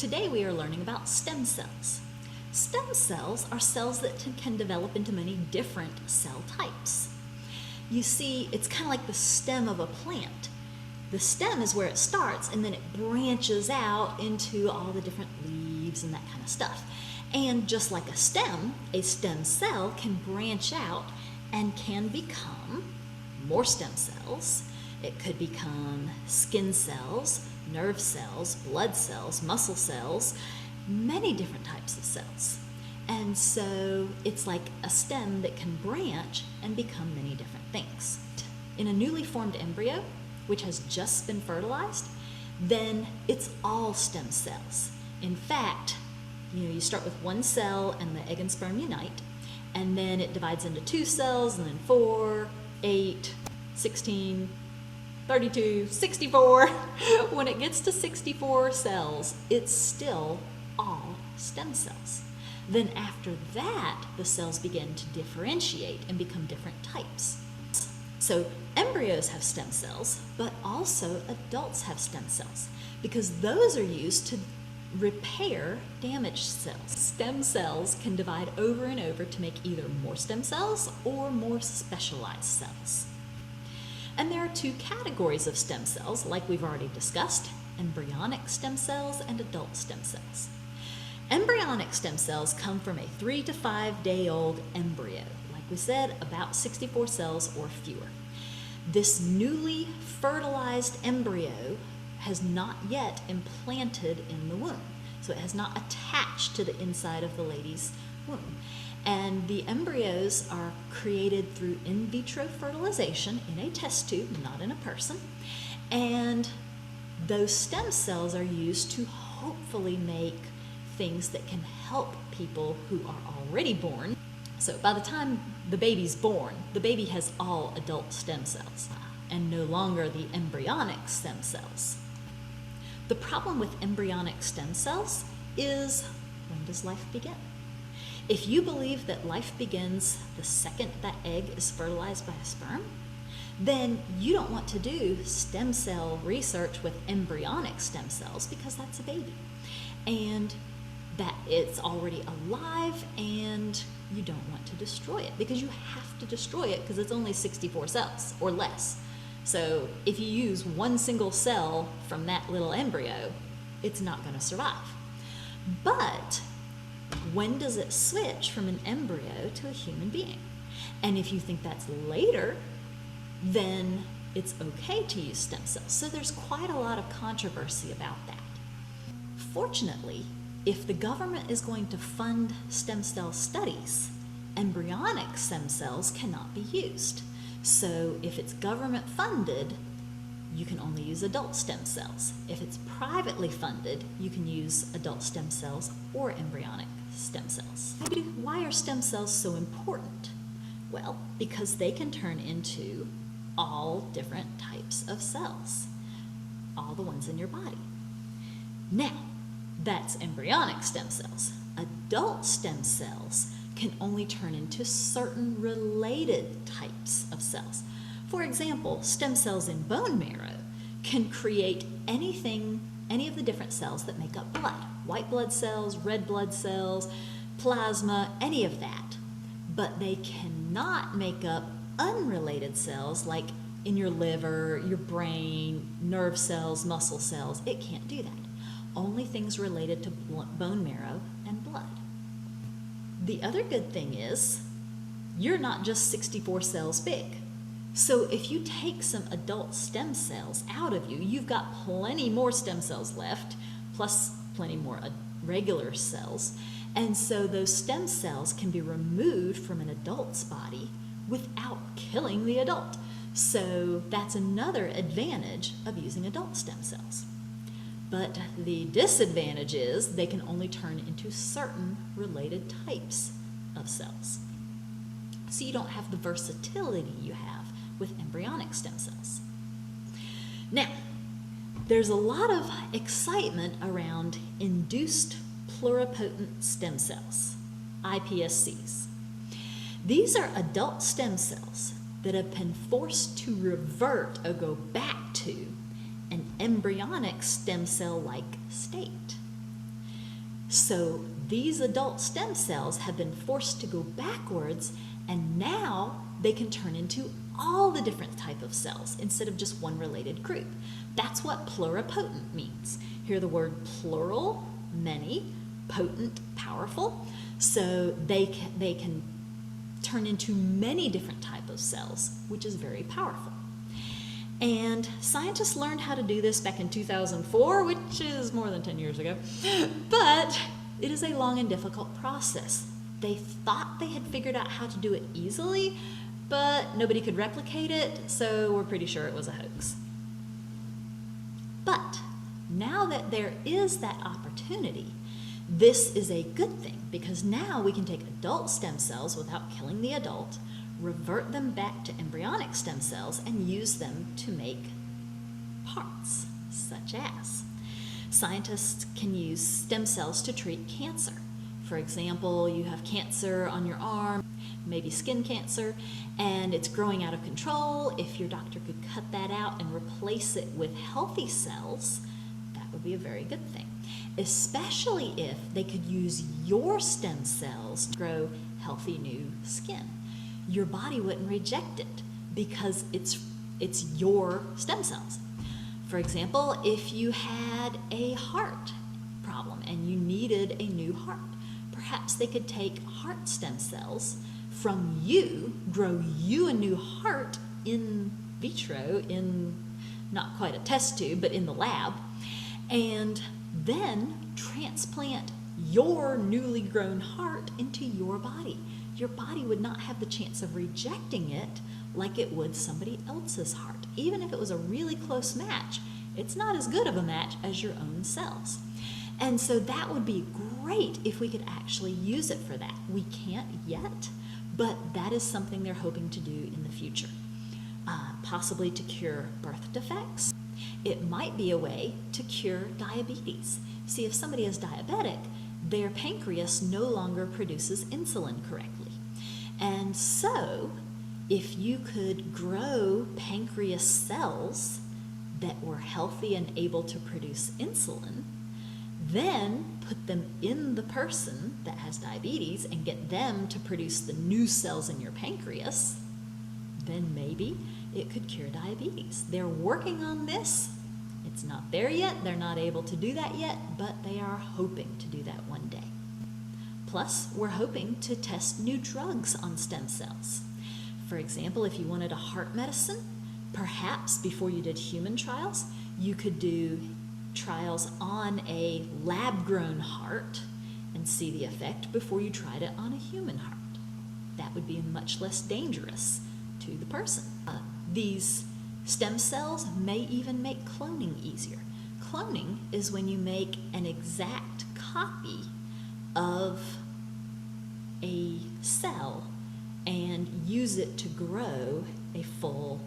Today we are learning about stem cells. Stem cells are cells that can develop into many different cell types. You see, it's kind of like the stem of a plant. The stem is where it starts, and then it branches out into all the different leaves and that kind of stuff. And just like a stem cell can branch out and can become more stem cells. It could become skin cells, nerve cells, blood cells, muscle cells, many different types of cells. And so it's like a stem that can branch and become many different things. In a newly formed embryo, which has just been fertilized, then it's all stem cells. In fact, you start with one cell and the egg and sperm unite, and then it divides into 2 cells, and then 4, 8, 16, 32, 64. When it gets to 64 cells, it's still all stem cells. Then after that, the cells begin to differentiate and become different types. So embryos have stem cells, but also adults have stem cells because those are used to repair damaged cells. Stem cells can divide over and over to make either more stem cells or more specialized cells. And there are 2 categories of stem cells, like we've already discussed: embryonic stem cells and adult stem cells. Embryonic stem cells come from a 3 to 5 day old embryo, like we said, about 64 cells or fewer. This newly fertilized embryo has not yet implanted in the womb, so it has not attached to the inside of the lady's womb. And the embryos are created through in vitro fertilization in a test tube, not in a person. And those stem cells are used to hopefully make things that can help people who are already born. So by the time the baby's born, the baby has all adult stem cells and no longer the embryonic stem cells. The problem with embryonic stem cells is, when does life begin? If you believe that life begins the second that egg is fertilized by a sperm, then you don't want to do stem cell research with embryonic stem cells because that's a baby. And that it's already alive, and you don't want to destroy it because you have to destroy it because it's only 64 cells or less. So if you use one single cell from that little embryo, it's not going to survive. But when does it switch from an embryo to a human being? And if you think that's later, then it's okay to use stem cells. So there's quite a lot of controversy about that. Fortunately, if the government is going to fund stem cell studies, embryonic stem cells cannot be used. So if it's government funded, you can only use adult stem cells. If it's privately funded, you can use adult stem cells or embryonic stem cells. Why are stem cells so important? Well, because they can turn into all different types of cells, all the ones in your body. Now, that's embryonic stem cells. Adult stem cells can only turn into certain related types of cells. For example, stem cells in bone marrow can create any of the different cells that make up blood. White blood cells, red blood cells, plasma, any of that. But they cannot make up unrelated cells like in your liver, your brain, nerve cells, muscle cells. It can't do that. Only things related to bone marrow and blood. The other good thing is, you're not just 64 cells big. So if you take some adult stem cells out of you, you've got plenty more stem cells left, plus plenty more regular cells. And so those stem cells can be removed from an adult's body without killing the adult. So that's another advantage of using adult stem cells. But the disadvantage is they can only turn into certain related types of cells. So you don't have the versatility you have with embryonic stem cells. Now, there's a lot of excitement around induced pluripotent stem cells, iPSCs. These are adult stem cells that have been forced to revert or go back to an embryonic stem cell-like state. So these adult stem cells have been forced to go backwards, and now they can turn into all the different type of cells instead of just one related group. That's what pluripotent means. Hear the word plural, many, potent, powerful. So they can turn into many different type of cells, which is very powerful. And scientists learned how to do this back in 2004, which is more than 10 years ago. But it is a long and difficult process. They thought they had figured out how to do it easily, but nobody could replicate it, so we're pretty sure it was a hoax. But now that there is that opportunity, this is a good thing, because now we can take adult stem cells without killing the adult, revert them back to embryonic stem cells, and use them to make parts, such as scientists can use stem cells to treat cancer. For example, you have cancer on your arm, maybe skin cancer, and it's growing out of control. If your doctor could cut that out and replace it with healthy cells, that would be a very good thing. Especially if they could use your stem cells to grow healthy new skin. Your body wouldn't reject it because it's your stem cells. For example, if you had a heart problem and you needed a new heart, perhaps they could take heart stem cells from you, grow you a new heart in vitro, in not quite a test tube, but in the lab, and then transplant your newly grown heart into your body. Your body would not have the chance of rejecting it like it would somebody else's heart. Even if it was a really close match, it's not as good of a match as your own cells. And so that would be great if we could actually use it for that. We can't yet, but that is something they're hoping to do in the future. Possibly to cure birth defects. It might be a way to cure diabetes. See, if somebody is diabetic, their pancreas no longer produces insulin correctly. And so, if you could grow pancreas cells that were healthy and able to produce insulin, then put them in the person that has diabetes and get them to produce the new cells in your pancreas, then maybe it could cure diabetes. They're working on this. It's not there yet. They're not able to do that yet, but they are hoping to do that one day. Plus, we're hoping to test new drugs on stem cells. For example, if you wanted a heart medicine, perhaps before you did human trials, you could do trials on a lab-grown heart and see the effect before you tried it on a human heart. That would be much less dangerous to the person. These stem cells may even make cloning easier. Cloning is when you make an exact copy of a cell and use it to grow a full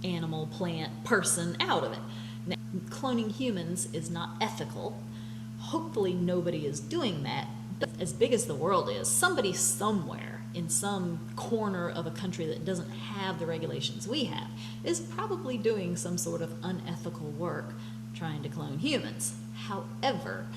animal, plant, person out of it. Now, cloning humans is not ethical. Hopefully nobody is doing that. But as big as the world is, somebody somewhere in some corner of a country that doesn't have the regulations we have is probably doing some sort of unethical work trying to clone humans. However,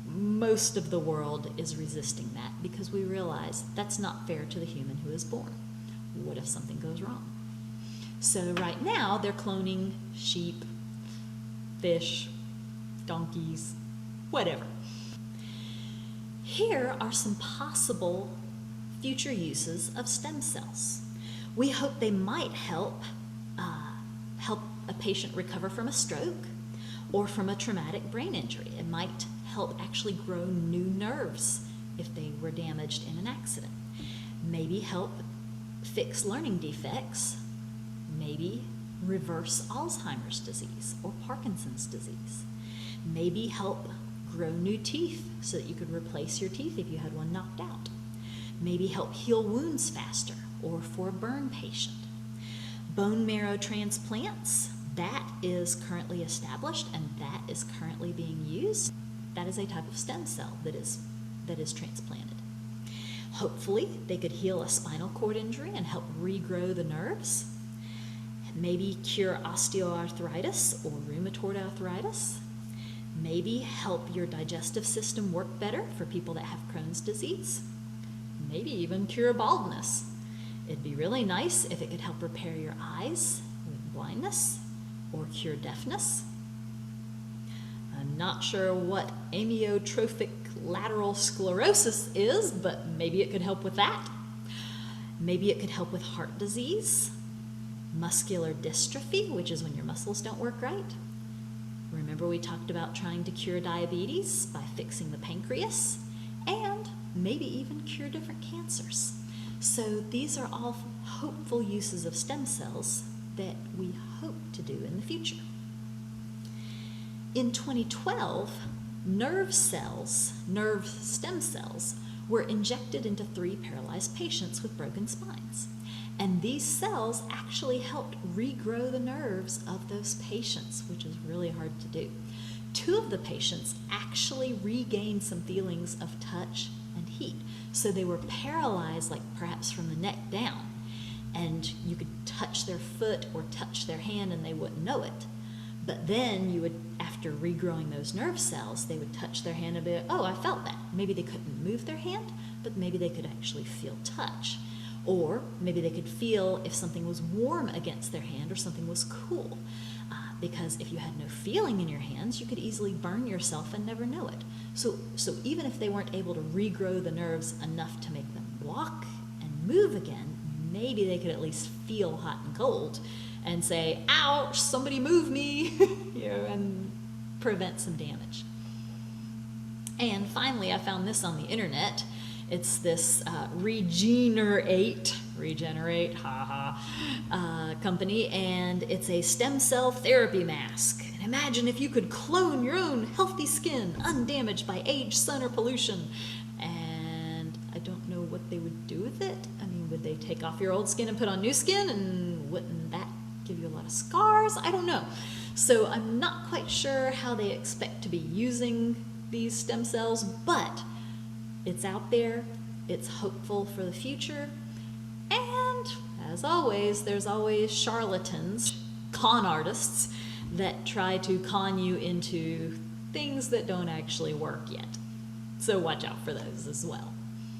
most of the world is resisting that because we realize that's not fair to the human who is born. What if something goes wrong? So right now they're cloning sheep, fish, donkeys, whatever. Here are some possible future uses of stem cells. We hope they might help a patient recover from a stroke or from a traumatic brain injury. It might help actually grow new nerves if they were damaged in an accident. Maybe help fix learning defects. Maybe reverse Alzheimer's disease or Parkinson's disease. Maybe help grow new teeth so that you could replace your teeth if you had one knocked out. Maybe help heal wounds faster or for a burn patient. Bone marrow transplants, that is currently established and that is currently being used. That is a type of stem cell that is transplanted. Hopefully they could heal a spinal cord injury and help regrow the nerves. Maybe cure osteoarthritis or rheumatoid arthritis. maybe help your digestive system work better for people that have Crohn's disease, maybe even cure baldness. It'd be really nice if it could help repair your eyes, blindness, or cure deafness. I'm not sure what amyotrophic lateral sclerosis is, but maybe it could help with that. Maybe it could help with heart disease, muscular dystrophy, which is when your muscles don't work right. Remember we talked about trying to cure diabetes by fixing the pancreas, and maybe even cure different cancers. So these are all hopeful uses of stem cells that we hope to do in the future. In 2012, nerve stem cells, were injected into 3 paralyzed patients with broken spines. And these cells actually helped regrow the nerves of those patients, which is really hard to do. 2 of the patients actually regained some feelings of touch and heat. So they were paralyzed, like perhaps from the neck down, and you could touch their foot or touch their hand and they wouldn't know it. But then you would, after regrowing those nerve cells, they would touch their hand and be like, oh, I felt that. Maybe they couldn't move their hand, but maybe they could actually feel touch. Or maybe they could feel if something was warm against their hand or something was cool. Because if you had no feeling in your hands, you could easily burn yourself and never know it. So even if they weren't able to regrow the nerves enough to make them walk and move again, maybe they could at least feel hot and cold and say, ouch, somebody move me, and prevent some damage. And finally, I found this on the internet. It's this Regenerate company, and it's a stem cell therapy mask. And imagine if you could clone your own healthy skin, undamaged by age, sun, or pollution. And I don't know what they would do with it. I mean, would they take off your old skin and put on new skin, and wouldn't that give you a lot of scars? I don't know. So I'm not quite sure how they expect to be using these stem cells, but it's out there, it's hopeful for the future, and as always, there's always charlatans, con artists, that try to con you into things that don't actually work yet. So watch out for those as well.